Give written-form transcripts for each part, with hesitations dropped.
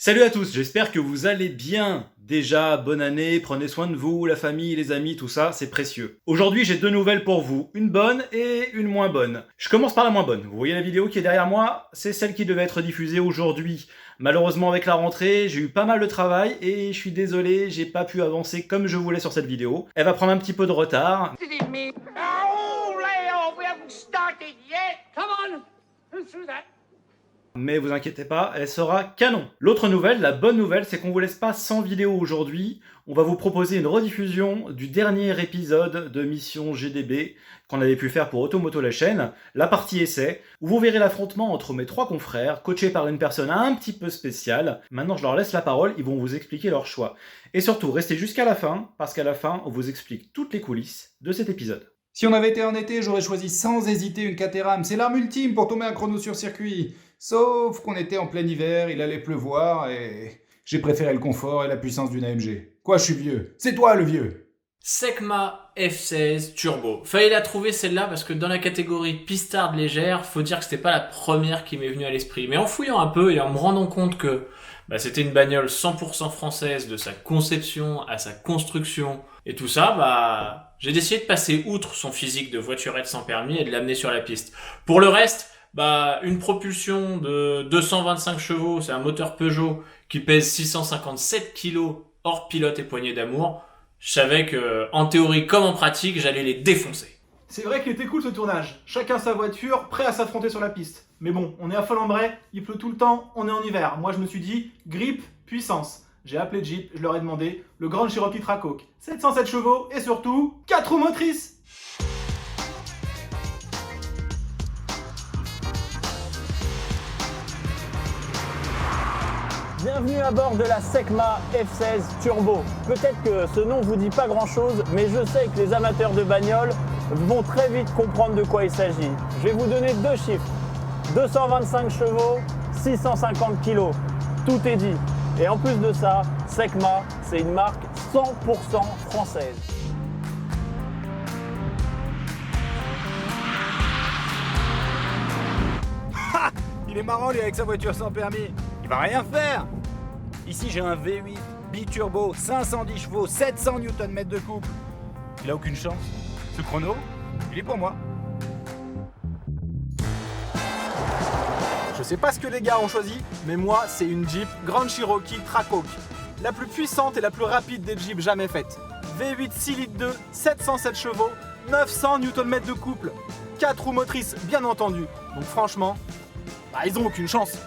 Salut à tous, j'espère que vous allez bien. Déjà, bonne année, prenez soin de vous, la famille, les amis, tout ça, c'est précieux. Aujourd'hui, j'ai deux nouvelles pour vous, une bonne et une moins bonne. Je commence par la moins bonne. Vous voyez la vidéo qui est derrière moi? C'est celle qui devait être diffusée aujourd'hui. Malheureusement, avec la rentrée, j'ai eu pas mal de travail et je suis désolé, j'ai pas pu avancer comme je voulais sur cette vidéo. Elle va prendre un petit peu de retard. Mais vous inquiétez pas, elle sera canon. L'autre nouvelle, la bonne nouvelle, c'est qu'on vous laisse pas sans vidéo aujourd'hui. On va vous proposer une rediffusion du dernier épisode de Mission GDB qu'on avait pu faire pour Automoto la chaîne, la partie essai, où vous verrez l'affrontement entre mes trois confrères, coachés par une personne un petit peu spéciale. Maintenant, je leur laisse la parole, ils vont vous expliquer leur choix. Et surtout, restez jusqu'à la fin, parce qu'à la fin, on vous explique toutes les coulisses de cet épisode. Si on avait été en été, j'aurais choisi sans hésiter une Caterham. C'est l'arme ultime pour tomber un chrono sur circuit. Sauf qu'on était en plein hiver, il allait pleuvoir et j'ai préféré le confort et la puissance d'une AMG. Quoi, je suis vieux? C'est toi le vieux! Secma F16 Turbo. Fallait la trouver celle-là parce que dans la catégorie pistarde légère, faut dire que c'était pas la première qui m'est venue à l'esprit. Mais en fouillant un peu et en me rendant compte que c'était une bagnole 100% française de sa conception à sa construction et tout ça, j'ai décidé de passer outre son physique de voiturette sans permis et de l'amener sur la piste. Pour le reste, une propulsion de 225 chevaux, c'est un moteur Peugeot qui pèse 657 kg hors pilote et poignée d'amour. Je savais que, en théorie comme en pratique, j'allais les défoncer. C'est vrai qu'il était cool ce tournage. Chacun sa voiture, prêt à s'affronter sur la piste. Mais bon, on est à Folembray, il pleut tout le temps, on est en hiver. Moi je me suis dit, grippe, puissance. J'ai appelé Jeep, je leur ai demandé le Grand Cherokee Trackhawk. 707 chevaux et surtout 4 roues motrices. Bienvenue à bord de la Secma F16 Turbo. Peut-être que ce nom vous dit pas grand chose, mais je sais que les amateurs de bagnoles vont très vite comprendre de quoi il s'agit. Je vais vous donner deux chiffres. 225 chevaux, 650 kg. Tout est dit. Et en plus de ça, Secma, c'est une marque 100% française. Il est marrant lui avec sa voiture sans permis. Il va rien faire. Ici j'ai un V8 biturbo, 510 chevaux, 700 Nm de couple. Il a aucune chance. Ce chrono, il est pour moi. Je sais pas ce que les gars ont choisi, mais moi c'est une Jeep Grand Cherokee Trackhawk. La plus puissante et la plus rapide des Jeeps jamais faites. V8 6 litres 2, 707 chevaux, 900 Nm de couple, 4 roues motrices bien entendu. Donc franchement, ils ont aucune chance.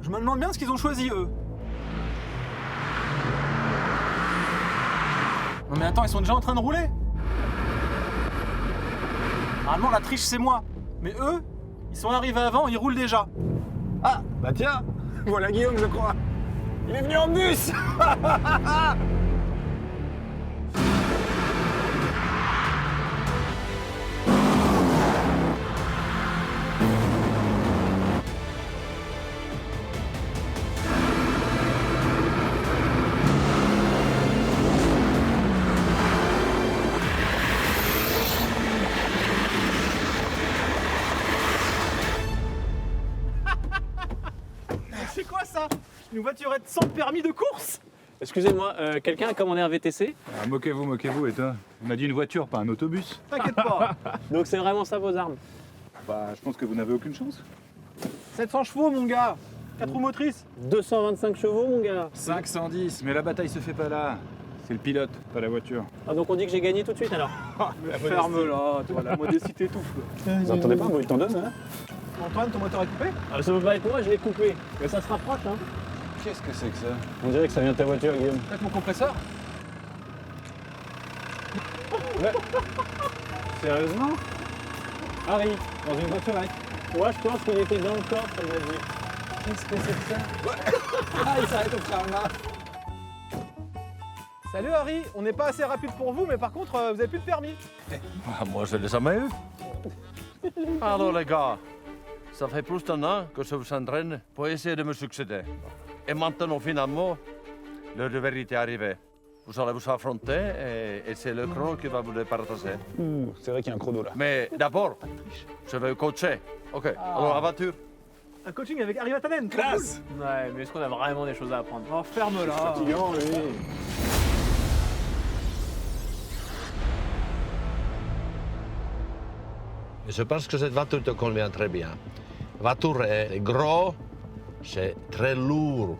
Je me demande bien ce qu'ils ont choisi eux. Non mais attends, ils sont déjà en train de rouler? Normalement la triche c'est moi. Mais eux, ils sont arrivés avant, ils roulent déjà. Ah, bah tiens, voilà Guillaume je crois. Il est venu en bus. C'est quoi ça? Une voiturette sans permis de course? Excusez-moi, quelqu'un a commandé un VTC? Moquez-vous, et toi? On a dit une voiture, pas un autobus. T'inquiète pas. Donc c'est vraiment ça vos armes? Je pense que vous n'avez aucune chance. 700 chevaux mon gars. 4 roues motrices. 225 chevaux mon gars? 510, mais la bataille se fait pas là. C'est le pilote, pas la voiture. Ah donc on dit que j'ai gagné tout de suite alors? Ferme-la, toi, la modestie t'étouffe. Vous entendez pas, moi il t'en donne hein? Antoine, ton moteur est coupé? Ah, ça peut pas être moi, je l'ai coupé. Mais ça se rapproche hein? Qu'est-ce que c'est que ça? On dirait que ça vient de ta voiture Guillaume. Peut-être mon compresseur? Sérieusement? Harry, dans une voiturette. Moi je pense qu'il était dans le coffre, il m'a dit. Qu'est-ce que c'est que ça? Ah, il s'arrête au charma. Salut Harry, on n'est pas assez rapide pour vous, mais par contre, vous avez plus de permis. Moi, je l'ai jamais eu. Alors, les gars, ça fait plus d'un an que je vous entraîne pour essayer de me succéder. Et maintenant, finalement, l'heure de vérité est arrivée. vous allez vous affronter et c'est le chrono qui va vous départager. C'est vrai qu'il y a un chrono là. Mais d'abord, je vais coacher. Ok, alors la voiture. Un coaching avec Ari Vatanen. Classe. Ouais, mais est-ce qu'on a vraiment des choses à apprendre? Oh, ferme-la. Je pense que cette voiture te convient très bien. La voiture est gros, c'est très lourd,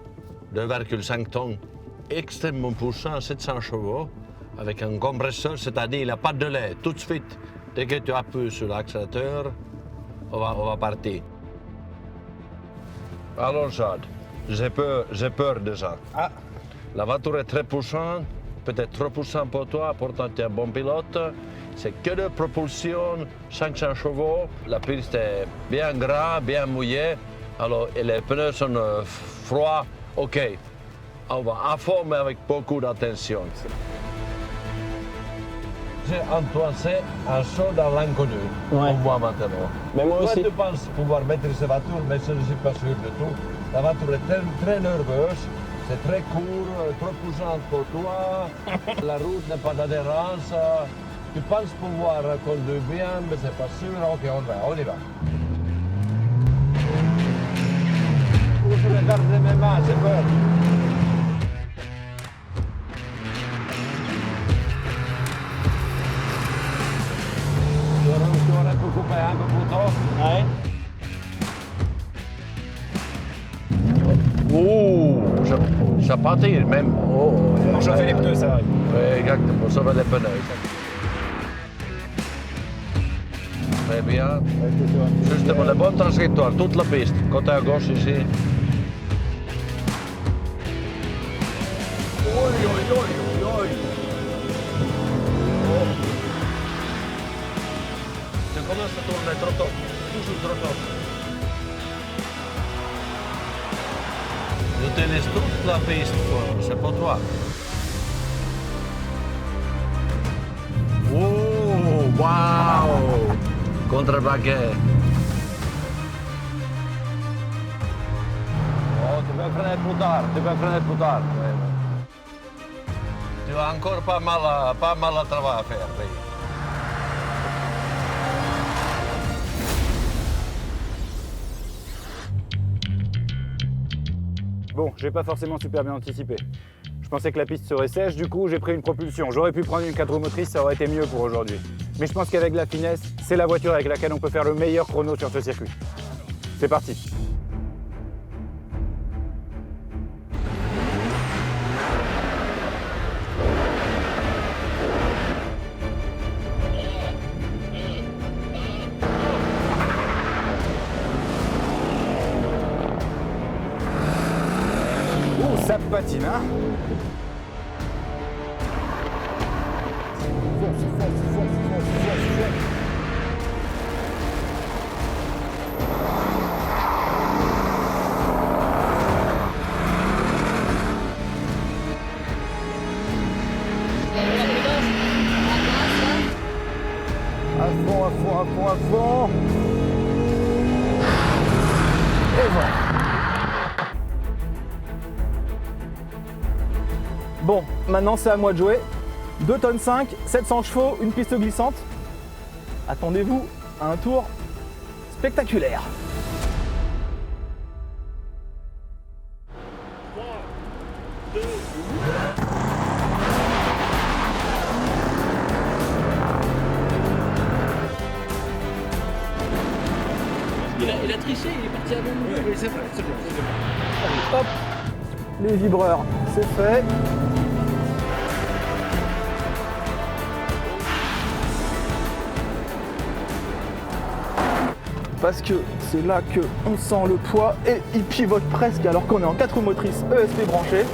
2,5 tonnes, extrêmement puissant, 700 chevaux, avec un compresseur, c'est-à-dire il n'a pas de lait. Tout de suite, dès que tu appuies sur l'accélérateur, on va partir. Alors Jade, j'ai peur déjà. Ah. La voiture est très puissante, peut-être trop puissante pour toi, pourtant tu es un bon pilote. C'est que de propulsion, 500 chevaux. La piste est bien gras, bien mouillée. Alors, et les pneus sont froids. OK, on va à fond, mais avec beaucoup d'attention. J'ai entoisé un saut dans l'inconnu. Ouais. On voit maintenant. Mais moi aussi. Tu penses pouvoir maîtriser cette voiture, mais je ne suis pas sûr de tout. La voiture est très, très nerveuse. C'est très court, trop poussante pour toi. La route n'est pas d'adhérence. Tu penses pouvoir conduire bien, mais c'est pas sûr. Ok, on y va. Où je vais garder mes mains, j'ai peur. Tu aurais pu couper un peu plus tôt. Ouais. Oh, ça partit même. Oh, Pour chauffer les pneus, ça arrive. Oui, exactement, ça va les pneus. Très bien. Justement, la bonne trajectoire, toute la piste. Côté à gauche ici. Tu commences à tourner trop tôt, toujours trop tôt. Je te laisse toute la piste, c'est pour toi. Oh, wow! Contre-braquet. Oh, tu peux freiner plus tard, Ouais, ouais. Tu as encore pas mal à travail à faire, oui. Bon, j'ai pas forcément super bien anticipé. Je pensais que la piste serait sèche, du coup j'ai pris une propulsion. J'aurais pu prendre une 4 roues motrices, ça aurait été mieux pour aujourd'hui. Mais je pense qu'avec la finesse, c'est la voiture avec laquelle on peut faire le meilleur chrono sur ce circuit. C'est parti. Ouh, ça patine, hein? À fond. Et voilà. Bon, maintenant c'est à moi de jouer. 2 tonnes 5, 700 chevaux, une piste glissante. Attendez-vous à un tour spectaculaire. Il a triché, il est parti avant nous. Oui, c'est vrai. Hop, les vibreurs, c'est fait. Parce que c'est là qu'on sent le poids et il pivote presque alors qu'on est en 4 roues motrices ESP branchées.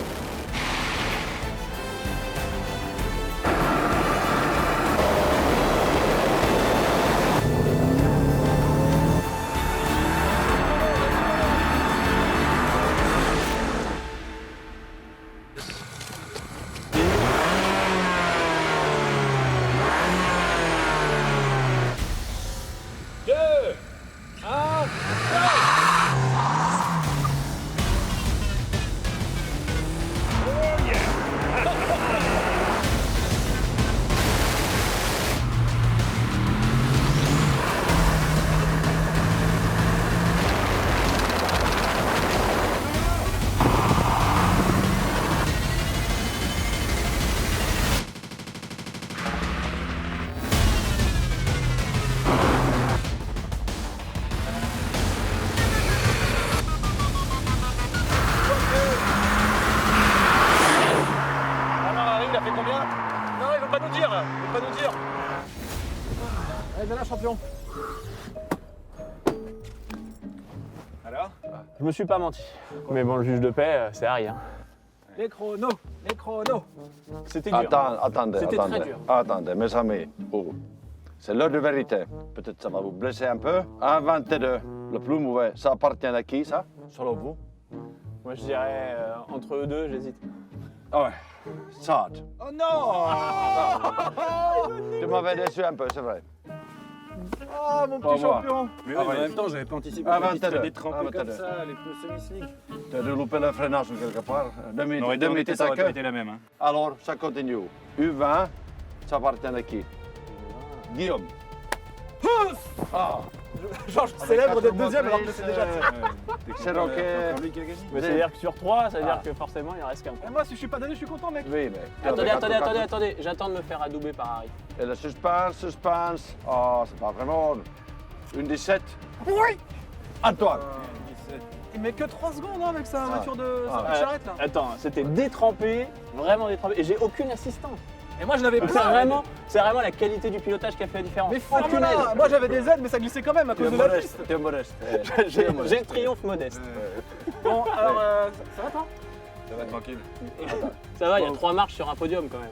Je me suis pas menti. Mais bon, le juge de paix, c'est Harry. Hein. Les chronos, les chronos. C'était dur. Attendez, C'était très dur. Attendez, mes amis. Oh. C'est l'heure de vérité. Peut-être ça va vous blesser un peu. 1,22. Le plus mauvais, ça appartient à qui, ça? Selon vous? Moi, je dirais entre eux deux, j'hésite. Ah ouais. Saad. Oh non. Tu m'avais déçu un peu, c'est vrai. Oh mon Pas petit moi. champion. Mais Ah en ouais. même temps, j'avais pas anticipé Ah, qu'il serait 22. détrempé Ah, comme 22. ça, les pneus semi-slick. Tu as dû louper le freinage quelque part. Demi, On aurait demi été, ça aurait pas été la même. Hein. Alors, ça continue. U20, ça appartient à qui? Guillaume. Ah, Genre, je célèbre d'être deuxième alors que c'est déjà. c'est ok. Mais ça veut dire que sur 3, ça veut dire que forcément, il en reste qu'un. Et moi, si je suis pas dernier, je suis content, mec. Oui, mais... Attendez, j'attends de me faire adouber par Harry. Et le suspense. Oh, c'est pas vraiment... Une 17. Oui. Antoine. Il met que 3 secondes hein, avec sa voiture de Ah. charrette là. Attends, c'était détrempé, vraiment détrempé. Et j'ai aucune assistance. Et moi, je n'avais C'est pas. vraiment la qualité du pilotage qui a fait la différence. Mais Aucune aide. formidable. Moi, j'avais des aides, mais ça glissait quand même à Tu es cause de la modeste, piste. tu es modeste. J'ai le triomphe modeste. Bon, alors, ça va toi? Ça va tranquille. Ça va, il y a 3 marches sur un podium quand même.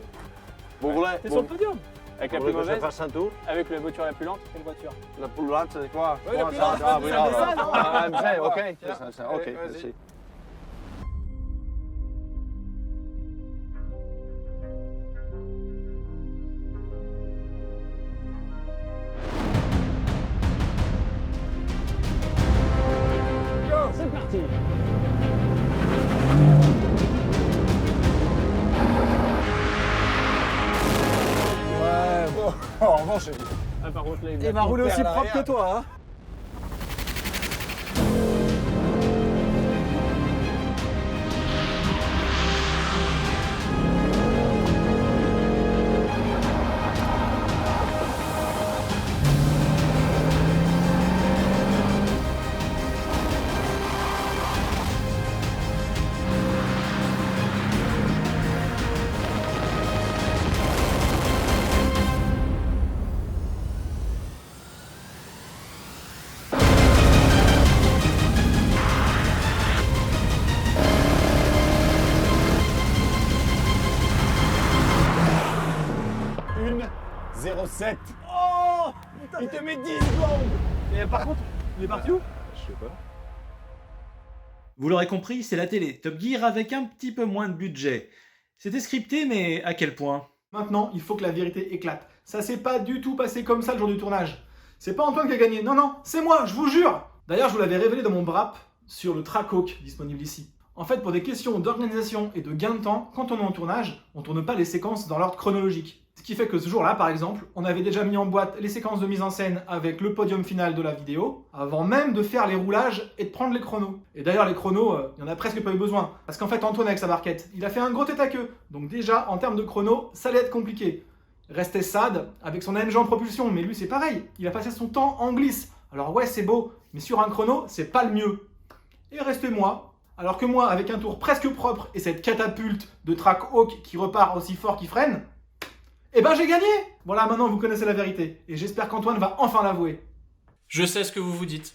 Vous voulez... T'es sur le podium. Avec la Vous plus voulez que je mauvaise, fasse un tour? avec la voiture la plus lente, quelle voiture? La plus lente, c'est quoi? Oui, la Quoi, plus ça? lente, Ah, oui, c'est alors. ça, non? Ah, MC, ok. Allez, Ok, vas-y. merci. C'est parti. Ouais, bon. En revanche, Ah, par contre, là, il va rouler aussi propre que toi, hein. Une 0,7. Oh, il te met 10 secondes. Et par contre, il est parti où? Je sais pas. Vous l'aurez compris, c'est la télé. Top Gear avec un petit peu moins de budget. C'était scripté, mais à quel point? Maintenant, il faut que la vérité éclate. Ça s'est pas du tout passé comme ça le jour du tournage. C'est pas Antoine qui a gagné, non, c'est moi, je vous jure. D'ailleurs, je vous l'avais révélé dans mon brap sur le Trackhawk disponible ici. En fait, pour des questions d'organisation et de gain de temps, quand on est en tournage, on tourne pas les séquences dans l'ordre chronologique. Ce qui fait que ce jour-là, par exemple, on avait déjà mis en boîte les séquences de mise en scène avec le podium final de la vidéo, avant même de faire les roulages et de prendre les chronos. Et d'ailleurs, les chronos, il n'y en a presque pas eu besoin. Parce qu'en fait, Antoine, avec sa barquette, il a fait un gros tête à queue. Donc déjà, en termes de chronos, ça allait être compliqué. Restait Saad, avec son AMG en propulsion, mais lui, c'est pareil. Il a passé son temps en glisse. Alors ouais, c'est beau, mais sur un chrono, c'est pas le mieux. Et restait moi. Alors que moi, avec un tour presque propre et cette catapulte de Trackhawk qui repart aussi fort qu'il freine, eh ben j'ai gagné! Voilà, maintenant vous connaissez la vérité. Et j'espère qu'Antoine va enfin l'avouer. Je sais ce que vous vous dites.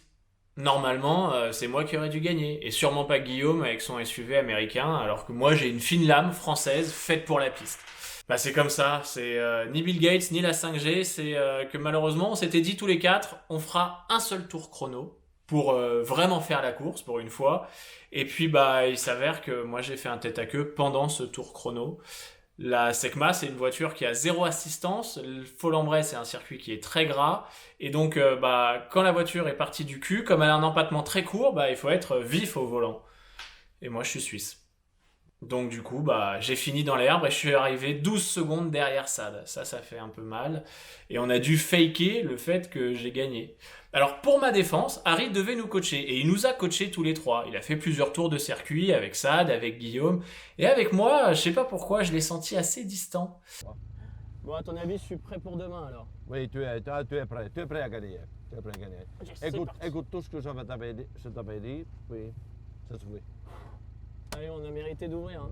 Normalement, c'est moi qui aurais dû gagner, et sûrement pas Guillaume avec son SUV américain, alors que moi j'ai une fine lame française faite pour la piste. Bah c'est comme ça, c'est ni Bill Gates ni la 5G, c'est que malheureusement on s'était dit tous les quatre, on fera un seul tour chrono pour vraiment faire la course pour une fois, et puis bah il s'avère que moi j'ai fait un tête à queue pendant ce tour chrono. La SECMA, c'est une voiture qui a 0 assistance. Le Folembray, c'est un circuit qui est très gras. Et donc, quand la voiture est partie du cul, comme elle a un empattement très court, il faut être vif au volant. Et moi, je suis suisse. Donc, du coup, j'ai fini dans l'herbe et je suis arrivé 12 secondes derrière Saad. Ça fait un peu mal. Et on a dû faker le fait que j'ai gagné. Alors, pour ma défense, Harry devait nous coacher. Et il nous a coachés tous les trois. Il a fait plusieurs tours de circuit avec Saad, avec Guillaume. Et avec moi, je sais pas pourquoi, je l'ai senti assez distant. Bon, à ton avis, je suis prêt pour demain alors. Oui, tu es prêt. Tu es prêt à gagner. Tu es prêt à gagner. Yes, c'est parti. Écoute tout ce que je t'avais dit. Oui, ça se fait. Allez, on a mérité d'ouvrir. Hein.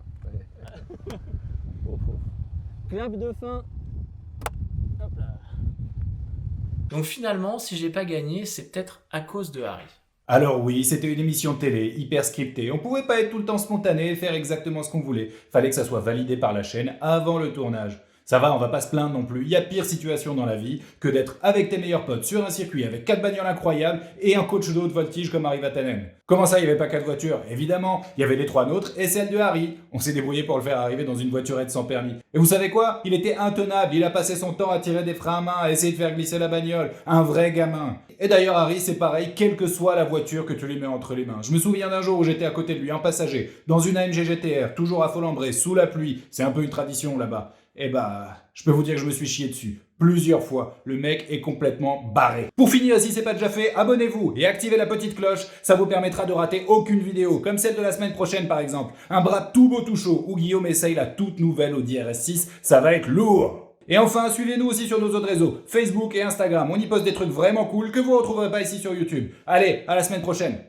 Oui. Clap de fin. Hop là. Donc finalement, si j'ai pas gagné, c'est peut-être à cause de Harry. Alors oui, c'était une émission télé, hyper scriptée. On pouvait pas être tout le temps spontané et faire exactement ce qu'on voulait. Fallait que ça soit validé par la chaîne avant le tournage. Ça va, on va pas se plaindre non plus. Il y a pire situation dans la vie que d'être avec tes meilleurs potes sur un circuit avec 4 bagnoles incroyables et un coach de haute voltige comme Harry Vatanen. Comment ça, il y avait pas 4 voitures? Évidemment, il y avait les 3 nôtres et celle de Harry. On s'est débrouillé pour le faire arriver dans une voiturette sans permis. Et vous savez quoi? Il était intenable, il a passé son temps à tirer des freins à main, à essayer de faire glisser la bagnole. Un vrai gamin. Et d'ailleurs, Harry, c'est pareil, quelle que soit la voiture que tu lui mets entre les mains. Je me souviens d'un jour où j'étais à côté de lui, en passager, dans une AMG GTR, toujours à Folembray, sous la pluie. C'est un peu une tradition là-bas. Eh bah, je peux vous dire que je me suis chié dessus. Plusieurs fois. Le mec est complètement barré. Pour finir, si c'est pas déjà fait, abonnez-vous et activez la petite cloche. Ça vous permettra de rater aucune vidéo, comme celle de la semaine prochaine par exemple. Un bras tout beau tout chaud, où Guillaume essaye la toute nouvelle Audi RS6. Ça va être lourd. Et enfin, suivez-nous aussi sur nos autres réseaux, Facebook et Instagram. On y poste des trucs vraiment cool que vous retrouverez pas ici sur YouTube. Allez, à la semaine prochaine.